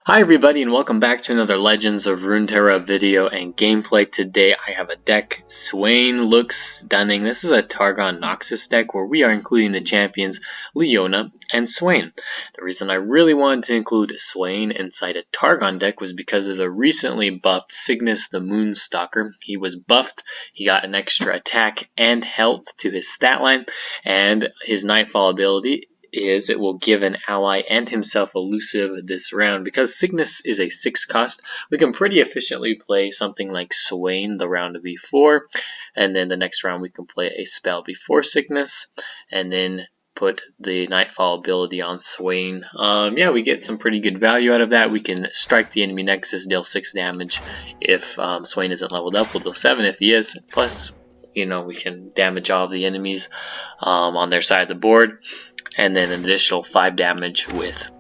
Hi everybody and welcome back to another Legends of Runeterra video and gameplay. Today I have a deck. Swain looks stunning. This is a Targon Noxus deck where we are including the champions Leona and Swain. The reason I really wanted to include Swain inside a Targon deck was because of the recently buffed Cygnus the Moonstalker. He was buffed, he got an extra attack and health to his stat line, and his Nightfall ability is it will give an ally and himself elusive this round. Because Cygnus is a 6 cost, we can pretty efficiently play something like Swain the round before, and then the next round we can play a spell before Cygnus, and then put the Nightfall ability on Swain. Yeah, we get some pretty good value out of that. We can strike the enemy nexus, deal 6 damage. If Swain isn't leveled up, we'll deal 7 if he is. Plus, we can damage all of the enemies on their side of the board, and then an additional 5 damage with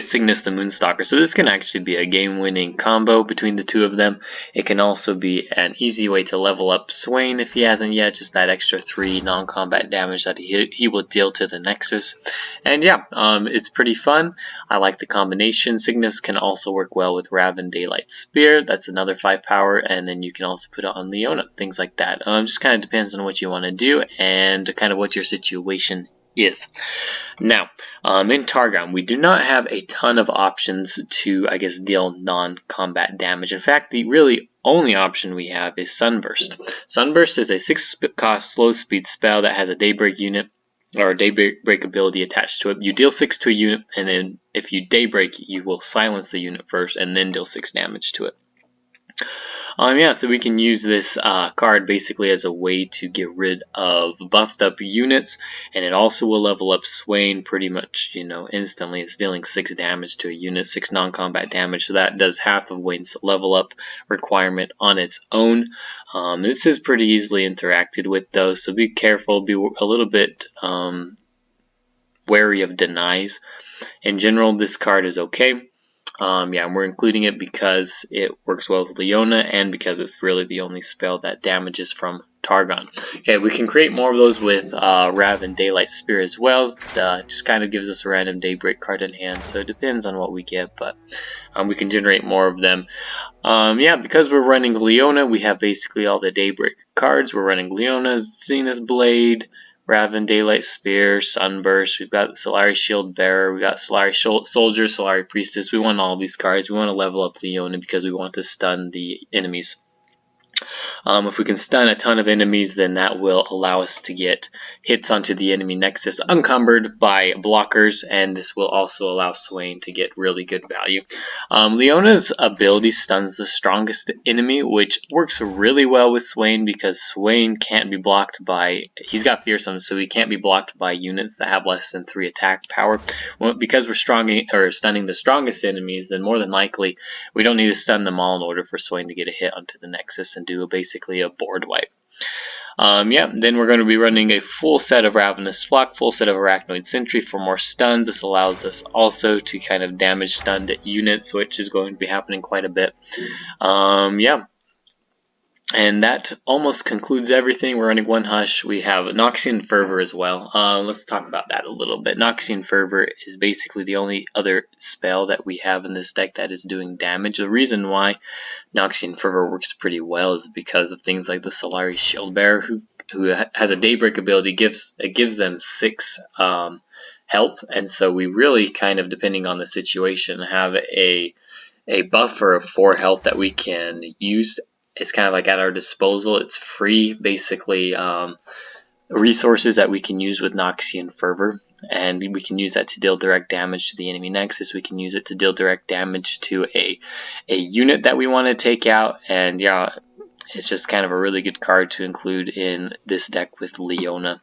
Cygnus the Moonstalker. So this can actually be a game-winning combo between the two of them. It can also be an easy way to level up Swain if he hasn't yet, just that extra 3 non-combat damage that he will deal to the Nexus. And yeah, it's pretty fun. I like the combination. Cygnus can also work well with Raven Daylight Spear. That's another 5 power, and then you can also put it on Leona, things like that. Just kind of depends on what you want to do and kind of what your situation is. Now, in Targon, we do not have a ton of options to, deal non-combat damage. In fact, the really only option we have is Sunburst. Sunburst is a 6 cost slow speed spell that has a Daybreak unit or a Daybreak ability attached to it. You deal 6 to a unit, and then if you Daybreak, you will silence the unit first and then deal 6 damage to it. Yeah, so we can use this card basically as a way to get rid of buffed up units, and it also will level up Swain pretty much, instantly. It's dealing 6 damage to a unit, 6 non-combat damage, so that does half of Wayne's level up requirement on its own. This is pretty easily interacted with though, so be careful, be a little bit wary of denies. In general, this card is okay. Yeah, and we're including it because it works well with Leona and because it's really the only spell that damages from Targon. Okay, we can create more of those with Raven Daylight Spear as well. Just kind of gives us a random Daybreak card in hand, so it depends on what we get, but we can generate more of them. Yeah, because we're running Leona, we have basically all the Daybreak cards. We're running Leona, Zenith Blade, Raven Daylight Spear, Sunburst, we've got Solari Shield Bearer, we got Solari Soldier, Solari Priestess. We want all these cards. We want to level up Leona because we want to stun the enemies. If we can stun a ton of enemies, then that will allow us to get hits onto the enemy nexus unencumbered by blockers, and this will also allow Swain to get really good value. Leona's ability stuns the strongest enemy, which works really well with Swain because Swain can't be blocked by, he's got Fearsome, so he can't be blocked by units that have less than 3 attack power. Well, because we're stunning the strongest enemies, then more than likely we don't need to stun them all in order for Swain to get a hit onto the nexus and do basically a board wipe. Yeah, then we're going to be running a full set of Ravenous Flock, full set of Arachnoid Sentry for more stuns. This allows us also to kind of damage stunned units, which is going to be happening quite a bit. Yeah. And that almost concludes everything. We're running one Hush. We have Noxian Fervor as well. Let's talk about that a little bit. Noxian Fervor is basically the only other spell that we have in this deck that is doing damage. The reason why Noxian Fervor works pretty well is because of things like the Solari Shield Bearer, who has a Daybreak ability. It gives them 6 health, and so we really kind of, depending on the situation, have a buffer of 4 health that we can use. It's kind of like at our disposal. It's free, basically, resources that we can use with Noxian Fervor, and we can use that to deal direct damage to the enemy nexus. We can use it to deal direct damage to a unit that we want to take out, and yeah, it's just kind of a really good card to include in this deck with Leona.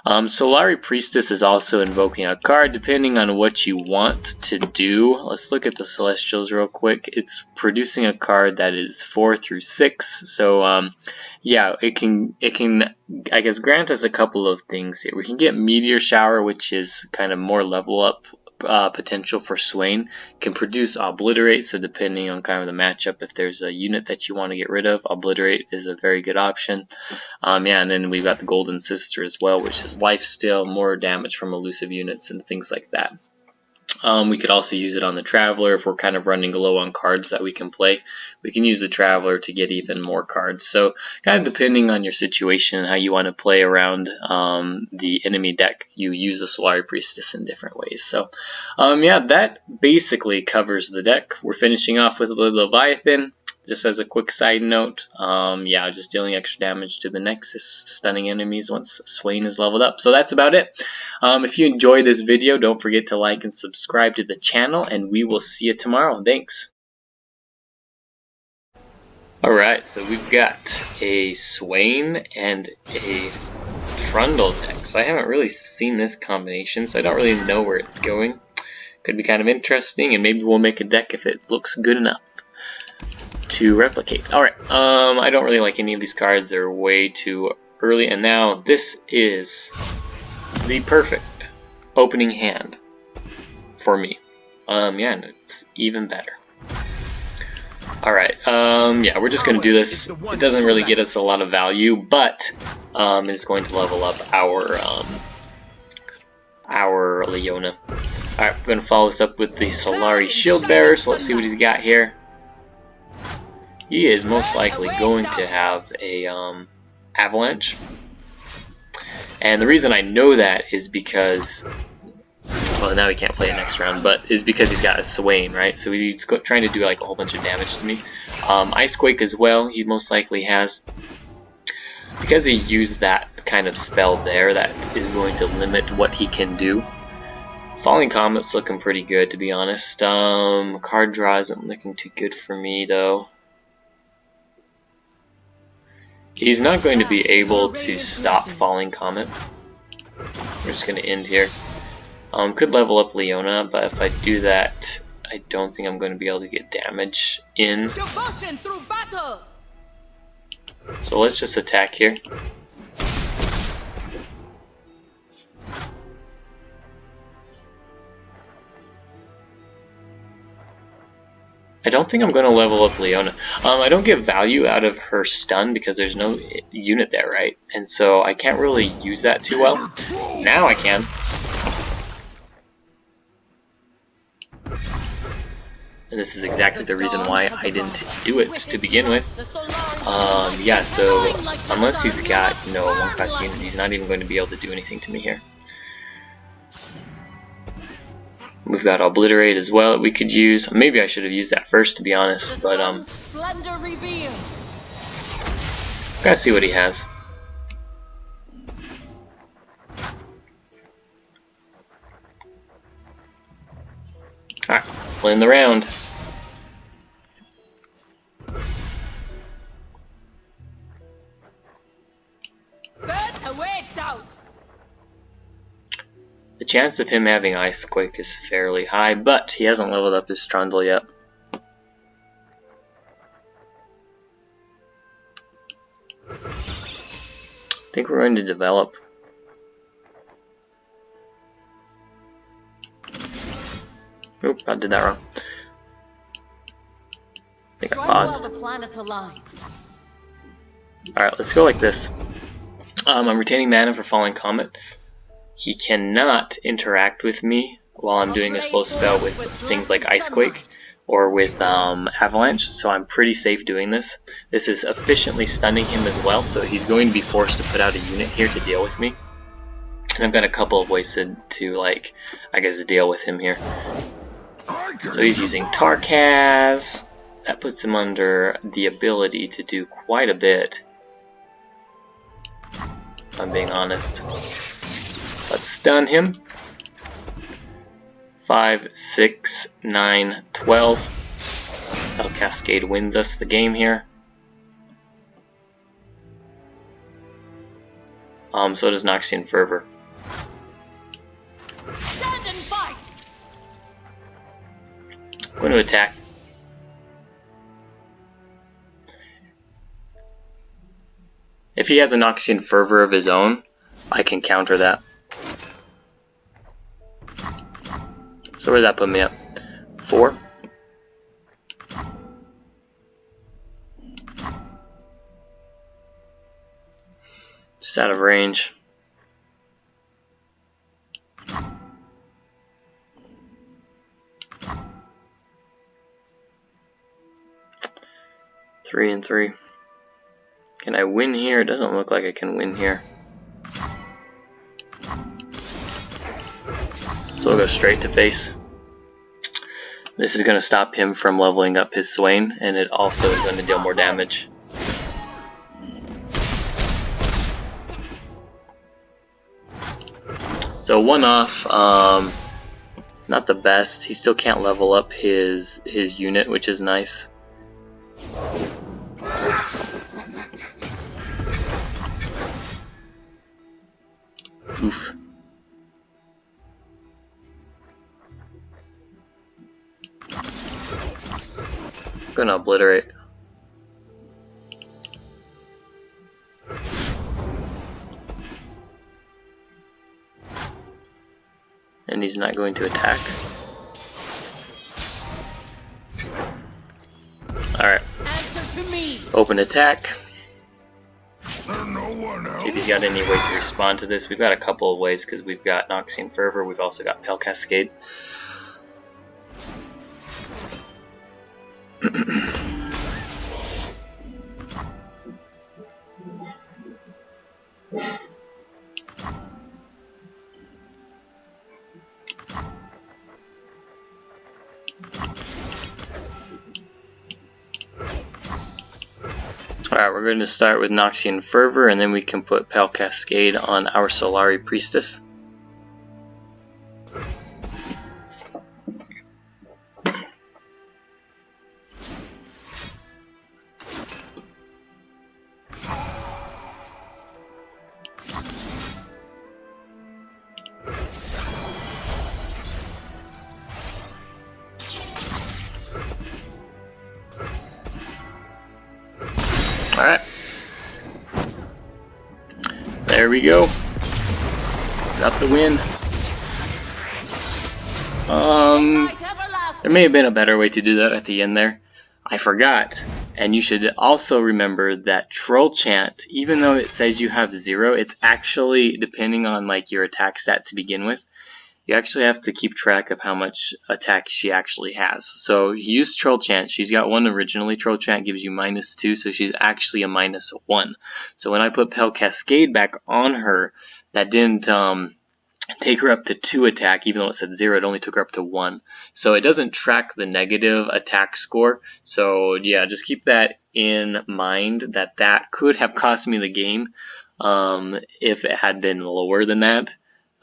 Solari Priestess is also invoking a card depending on what you want to do. Let's look at the Celestials real quick. It's producing a card that is 4 through 6. So yeah, it can I guess grant us a couple of things here. We can get Meteor Shower, which is kind of more level up potential for Swain. Can produce Obliterate, so depending on kind of the matchup, if there's a unit that you want to get rid of, Obliterate is a very good option. Yeah, and then we've got the Golden Sister as well, which is lifesteal, more damage from elusive units and things like that. We could also use it on the Traveler if we're kind of running low on cards that we can play. We can use the Traveler to get even more cards. So kind of depending on your situation and how you want to play around the enemy deck, you use the Solari Priestess in different ways. So yeah, that basically covers the deck. We're finishing off with the Leviathan. Just as a quick side note, yeah, just dealing extra damage to the Nexus, stunning enemies once Swain is leveled up. So that's about it. If you enjoyed this video, don't forget to like and subscribe to the channel, and we will see you tomorrow. Thanks. Alright, so we've got a Swain and a Trundle deck. So I haven't really seen this combination, so I don't really know where it's going. Could be kind of interesting, and maybe we'll make a deck if it looks good enough to replicate. Alright, I don't really like any of these cards. They're way too early, and now this is the perfect opening hand for me. Yeah, and it's even better. Alright, yeah, we're just gonna do this. It doesn't really get us a lot of value, but it's going to level up our Leona. Alright, we're gonna follow this up with the Solari Shield Bearer, so let's see what he's got here. He is most likely going to have a Avalanche. And the reason I know that is because, well, now he can't play it next round, but is because he's got a Swain, right? So he's trying to do like a whole bunch of damage to me. Icequake as well, he most likely has. Because he used that kind of spell there, that is going to limit what he can do. Falling Comet's looking pretty good, to be honest. Card draw isn't looking too good for me, though. He's not going to be able to stop Falling Comet. We're just going to end here. Could level up Leona, but if I do that, I don't think I'm going to be able to get damage in. So let's just attack here. I don't think I'm going to level up Leona. I don't get value out of her stun because there's no unit there, right? And so I can't really use that too well. Now I can. And this is exactly the reason why I didn't do it to begin with. Yeah, so unless he's got, you know, a one-class unit, he's not even going to be able to do anything to me here. We've got Obliterate as well that we could use. Maybe I should have used that first, to be honest, but gotta see what he has. Alright, playing the round. The chance of him having Icequake is fairly high, but he hasn't leveled up his Trundle yet. I think we're going to develop. Oop, I did that wrong. I think I paused. Alright, let's go like this. I'm retaining mana for Falling Comet. He cannot interact with me while I'm doing a slow spell with things like Icequake or with Avalanche, so I'm pretty safe doing this. This is efficiently stunning him as well, so he's going to be forced to put out a unit here to deal with me. And I've got a couple of ways to like, I guess, deal with him here. So he's using Tarkaz. That puts him under the ability to do quite a bit, if I'm being honest. Let's stun him. 5, 6, 9, 12. El Cascade wins us the game here. So does Noxian Fervor. Stand and fight. I'm going to attack. If he has a Noxian Fervor of his own, I can counter that. So where does that put me at? 4? Just out of range. 3 and 3. Can I win here? It doesn't look like I can win here. So we'll go straight to face. This is going to stop him from leveling up his Swain, and it also is going to deal more damage. So 1 off, not the best. He still can't level up his unit, which is nice. Oof. Gonna obliterate. And he's not going to attack. Alright. Open attack. See if he's got any way to respond to this. We've got a couple of ways because we've got Noxian Fervor, we've also got Pale Cascade. Alright, we're going to start with Noxian Fervor, and then we can put Pale Cascade on our Solari Priestess. Alright. There we go. Got the win. There may have been a better way to do that at the end there. I forgot. And you should also remember that Troll Chant, even though it says you have 0, it's actually depending on like your attack stat to begin with. You actually have to keep track of how much attack she actually has. So he used Troll Chant. She's got 1 originally. Troll Chant gives you -2, so she's actually a -1. So when I put Pale Cascade back on her, that didn't take her up to 2 attack, even though it said 0, it only took her up to 1. So it doesn't track the negative attack score. So yeah, just keep that in mind, that could have cost me the game if it had been lower than that.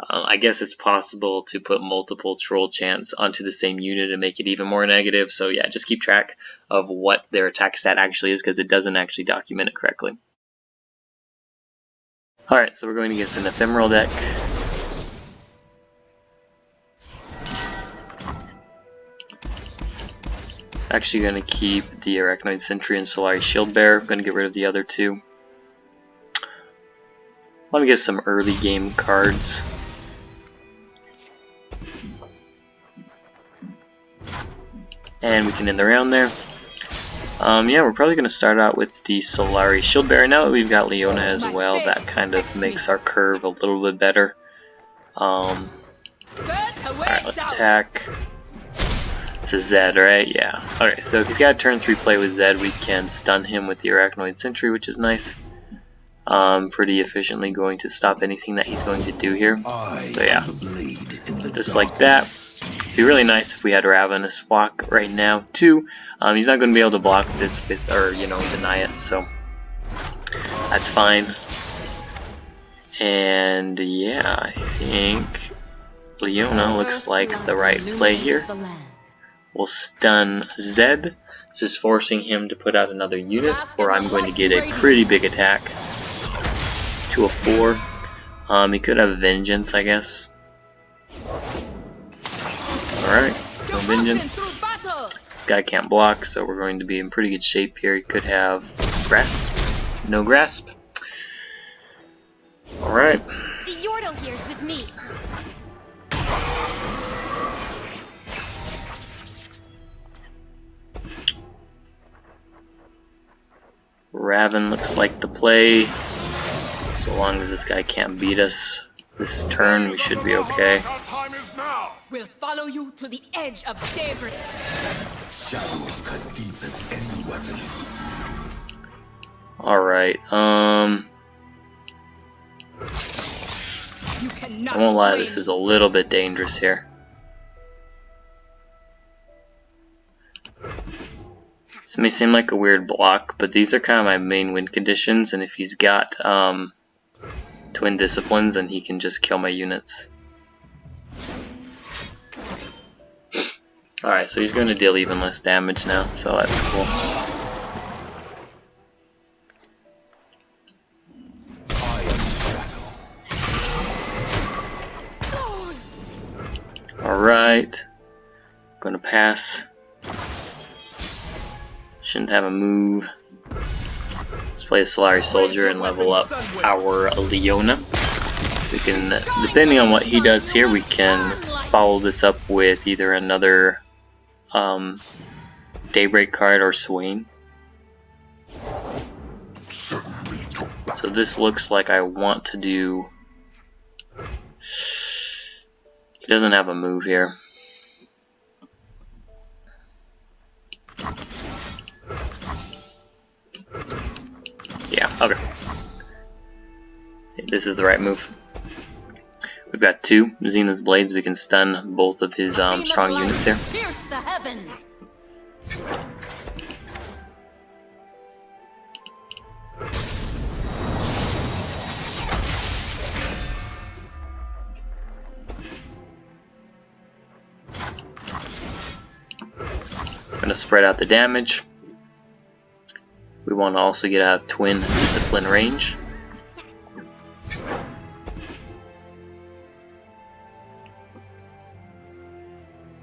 I guess it's possible to put multiple Troll Chants onto the same unit and make it even more negative. So yeah, just keep track of what their attack stat actually is, because it doesn't actually document it correctly. Alright, so we're going against an Ephemeral deck. Actually going to keep the Arachnoid Sentry and Solari Shield Bearer. I'm going to get rid of the other 2. I want to get some early game cards. And we can end the round there. Yeah, we're probably going to start out with the Solari Shield Bearer. Now that we've got Leona as well, that kind of makes our curve a little bit better. Alright, let's attack. It's a Zed, right? Yeah. Okay, so if he's got a turn 3 play with Zed, we can stun him with the Arachnoid Sentry, which is nice. Pretty efficiently going to stop anything that he's going to do here. So yeah, just like that. It'd be really nice if we had Ravenous block right now too. He's not going to be able to block this with, or deny it, so that's fine. And yeah, I think Leona looks like the right play here. We'll stun Zed. This is forcing him to put out another unit, or I'm going to get a pretty big attack to a 4. He could have Vengeance, I guess. Alright, no Vengeance. This guy can't block, so we're going to be in pretty good shape here. He could have Grasp. No Grasp. Alright. The Yordle here's with me. Raven looks like the play. So long as this guy can't beat us this turn, we should be okay. We'll follow you to the edge of daybreak. Shadows cut deep as any weapon. Alright, I You cannot won't lie, sway this me. is a little bit dangerous here. This may seem like a weird block, but these are kind of my main win conditions, and if he's got twin disciplines, then he can just kill my units. Alright, so he's going to deal even less damage now, so that's cool. Alright, gonna pass. Shouldn't have a move. Let's play a Solari Soldier and level up our Leona. We can, depending on what he does here, we can follow this up with either another Daybreak card or Swain. So this looks like I want to do... He doesn't have a move here. Yeah, okay. This is the right move. We've got two Zenith's Blades. We can stun both of his strong units here. Pierce the heavens. I'm gonna spread out the damage. We want to also get out of twin discipline range.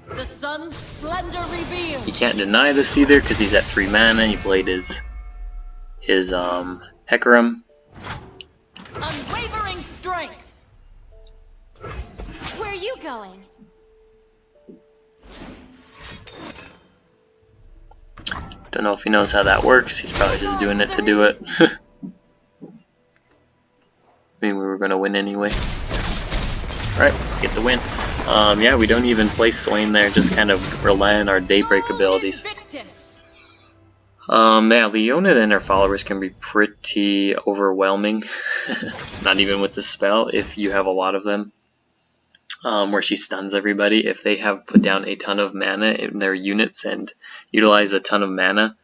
The sun's splendor revealed. You can't deny this either because he's at 3 mana. He played his Hecarim. Unwavering strength. Where are you going? Don't know if he knows how that works. He's probably just doing it to do it. I mean, we were going to win anyway. Alright, get the win. Yeah, we don't even play Swain there, just kind of rely on our Daybreak abilities. Yeah, Leona and her followers can be pretty overwhelming. Not even with the spell, if you have a lot of them. Where she stuns everybody. If they have put down a ton of mana in their units and utilize a ton of mana,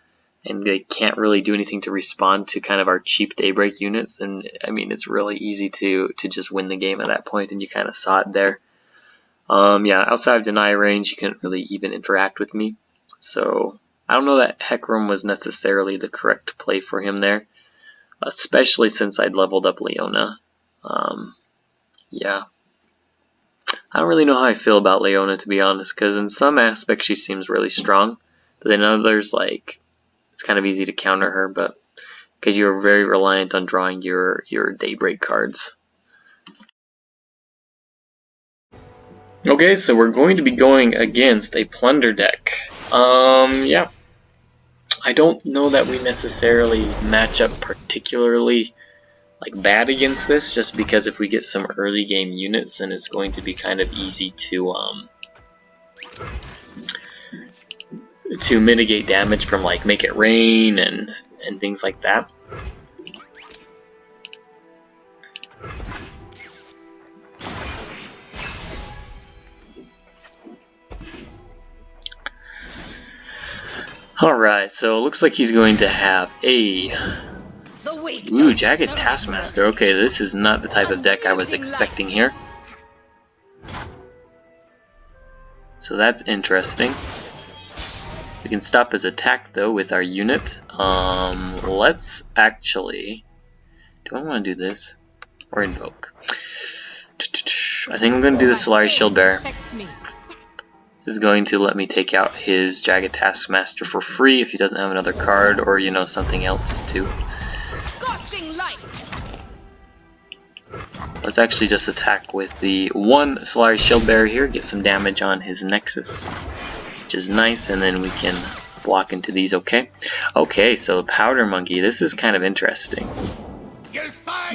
and they can't really do anything to respond to kind of our cheap Daybreak units, then I mean it's really easy to just win the game at that point, and you kind of saw it there. Yeah, outside of deny range, you couldn't really even interact with me, so I don't know that Hecarim was necessarily the correct play for him there, especially since I'd leveled up Leona. Yeah. I don't really know how I feel about Leona, to be honest, because in some aspects she seems really strong, but in others, like, it's kind of easy to counter her, but because you're very reliant on drawing your Daybreak cards. Okay, so we're going to be going against a Plunder deck. Yeah. I don't know that we necessarily match up particularly bad against this, just because if we get some early game units, then it's going to be kind of easy to mitigate damage from Make It Rain and things like that. Alright, so it looks like he's going to have a... Ooh, Jagged Taskmaster. Okay, this is not the type of deck I was expecting here. So that's interesting. We can stop his attack though with our unit. Let's actually... Do I want to do this? Or invoke? I think I'm going to do the Solari Shield Bearer. This is going to let me take out his Jagged Taskmaster for free if he doesn't have another card or, you know, something else too. Let's actually just attack with the one Solari Shield Bearer here, get some damage on his Nexus, which is nice, and then we can block into these, okay? Okay, so Powder Monkey, this is kind of interesting.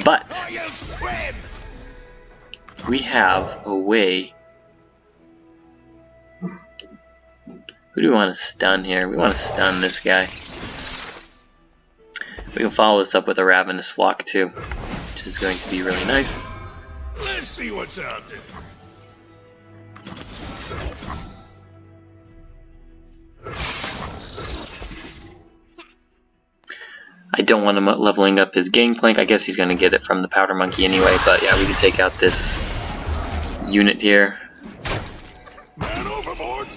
But we have a way. Who do we want to stun here? We want to stun this guy. We can follow this up with a Ravenous Flock too, which is going to be really nice. Let's see what's out there. I don't want him leveling up his Gangplank. I guess he's going to get it from the Powder Monkey anyway, but yeah, we can take out this unit here. Man overboard!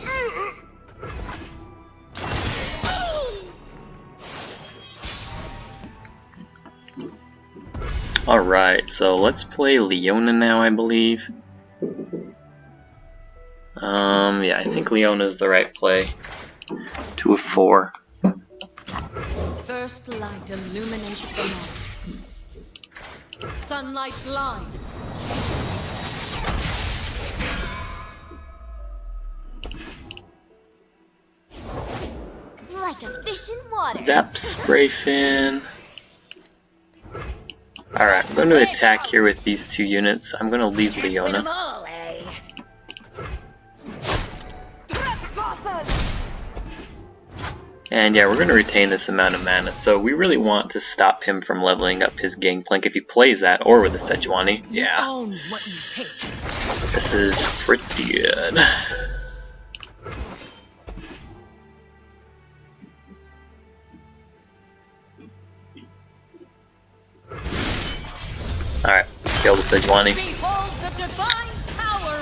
Alright, so let's play Leona now, I believe. Yeah, I think Leona's the right play. 2 of 4. First light illuminates the night. Sunlight blinds. Like a fish in water. Zap Spray Fin. Alright, I'm going to attack here with these 2 units. I'm going to leave Leona. And yeah, we're going to retain this amount of mana, so we really want to stop him from leveling up his Gangplank if he plays that, or with a Sejuani. Yeah, this is pretty good. Alright, kill the Sejuani.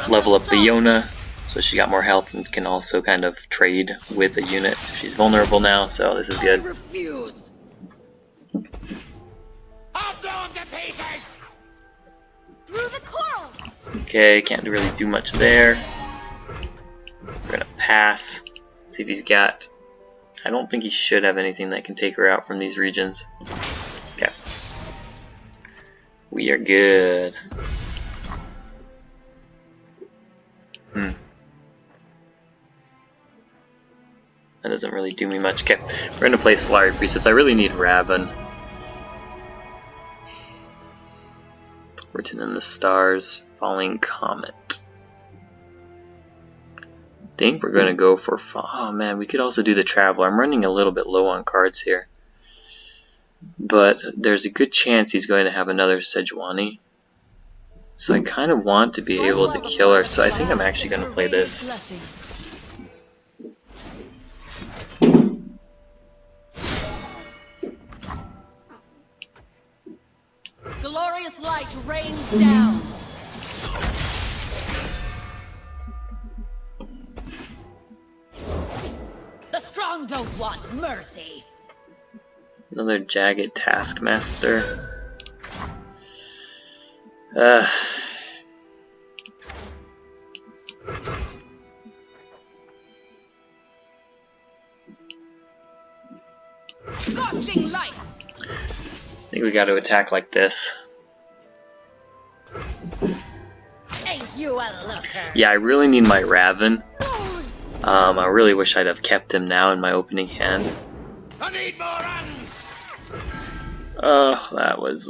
Level up Leona, so she got more health and can also kind of trade with a unit. She's vulnerable now, so this is good. Okay, can't really do much there. We're gonna pass. See if he's got... I don't think he should have anything that can take her out from these regions. Okay. We are good. That doesn't really do me much. Okay, we're gonna play Solari Priestess. I really need Raven. Written in the Stars, Falling Comet. Think we're gonna go for... Oh man, we could also do the Traveler. I'm running a little bit low on cards here. But there's a good chance he's going to have another Sejuani. So I kind of want to be able to kill her, so I think I'm actually going to play this. Glorious light rains down. The strong don't want mercy. Another Jagged Taskmaster. Scorching light. I think we got to attack like this. Ain't you a looker? Yeah, I really need my Raven. I really wish I'd have kept him now in my opening hand. I need more hands! Oh, that was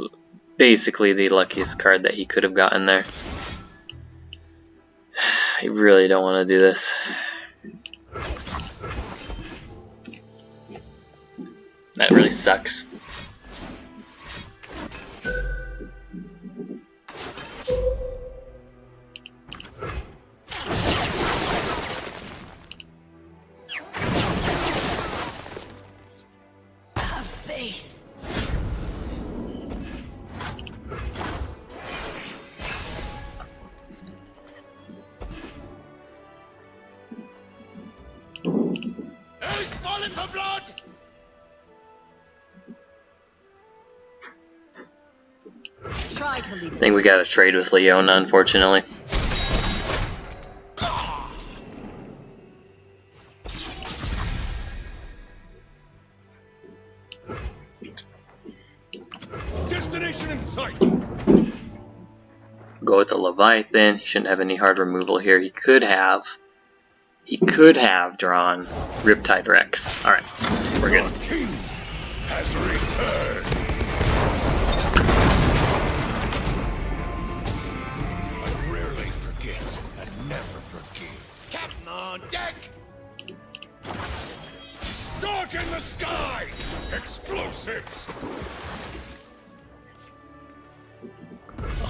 basically the luckiest card that he could have gotten there. I really don't want to do this. That really sucks. For blood! Try to leave I think we got to trade with Leona, unfortunately. Destination in sight! Go with the Leviathan. He shouldn't have any hard removal here. He could have drawn Riptide Rex. Alright, we're good. The king has returned! I rarely forget and never forgive. Captain on deck! Dark in the skies! Explosives!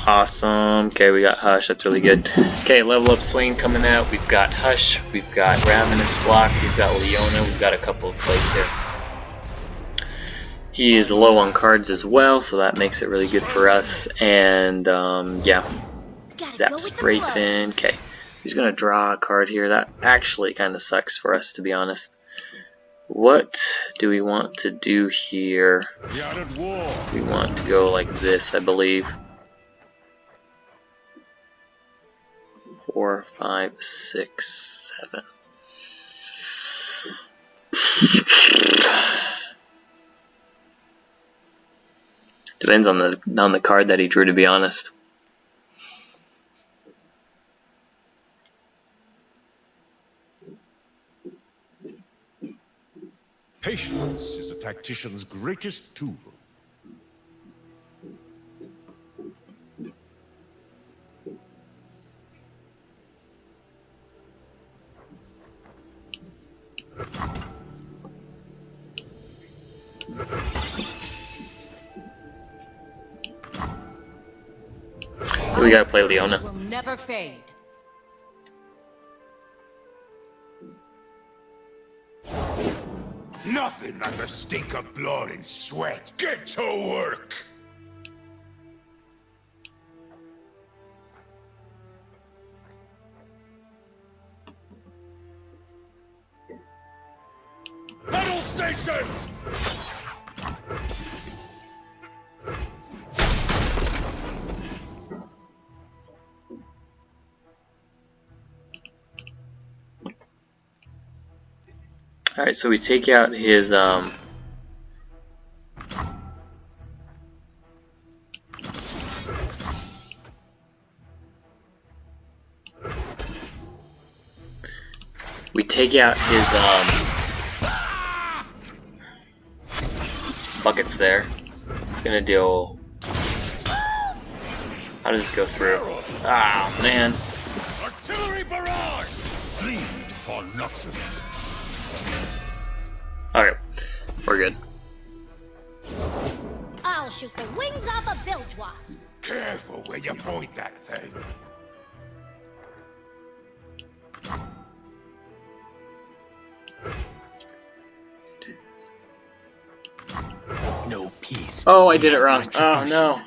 Awesome. Okay, we got Hush. That's really good. Okay, level up Swain coming out. We've got Hush. We've got Ravenous Flock. We've got Leona. We've got a couple of plays here. He is low on cards as well, so that makes it really good for us. And yeah, Zap Spray Fin. Okay, he's gonna draw a card here. That actually kind of sucks for us, to be honest. What do we want to do here? We are at war. We want to go like this, I believe. 4, 5, 6, 7. Depends on the card that he drew, to be honest. Patience is a tactician's greatest tool. We gotta play Leona. Will never fade. Nothing but the stink of blood and sweat. Get to work! Battle stations! Alright, so we take out his buckets there. It's gonna deal. How does this go through? Ah, man. Artillery barrage! Bleed for Noxus. Alright, we're good. I'll shoot the wings off a bilge wasp. Careful where you point that thing. No peace. Oh, I did it wrong. Oh no.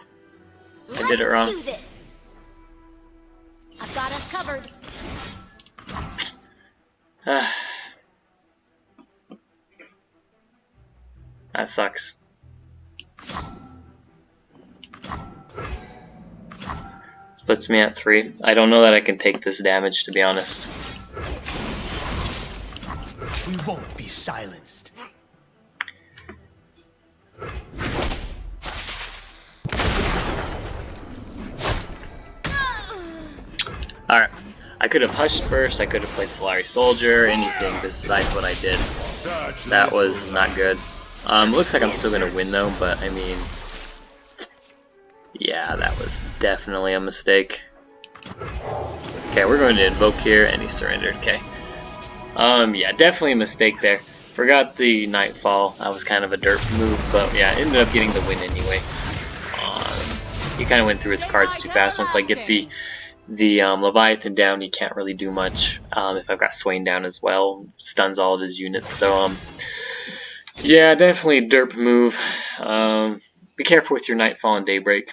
I did it wrong. Let's do this. I've got us covered. That sucks. This puts me at 3. I don't know that I can take this damage, to be honest. We won't be silenced. Alright. I could have hushed first, I could have played Solari Soldier, anything besides what I did. That was not good. Looks like I'm still gonna win though, but I mean, yeah, that was definitely a mistake. Okay, we're going to invoke here, and he surrendered. Okay. Yeah, definitely a mistake there. Forgot the Nightfall. That was kind of a dirt move, but yeah, ended up getting the win anyway. He kind of went through his cards too fast. Once I get the Leviathan down, he can't really do much. If I've got Swain down as well, stuns all of his units. So yeah, definitely a derp move. Be careful with your Nightfall and Daybreak.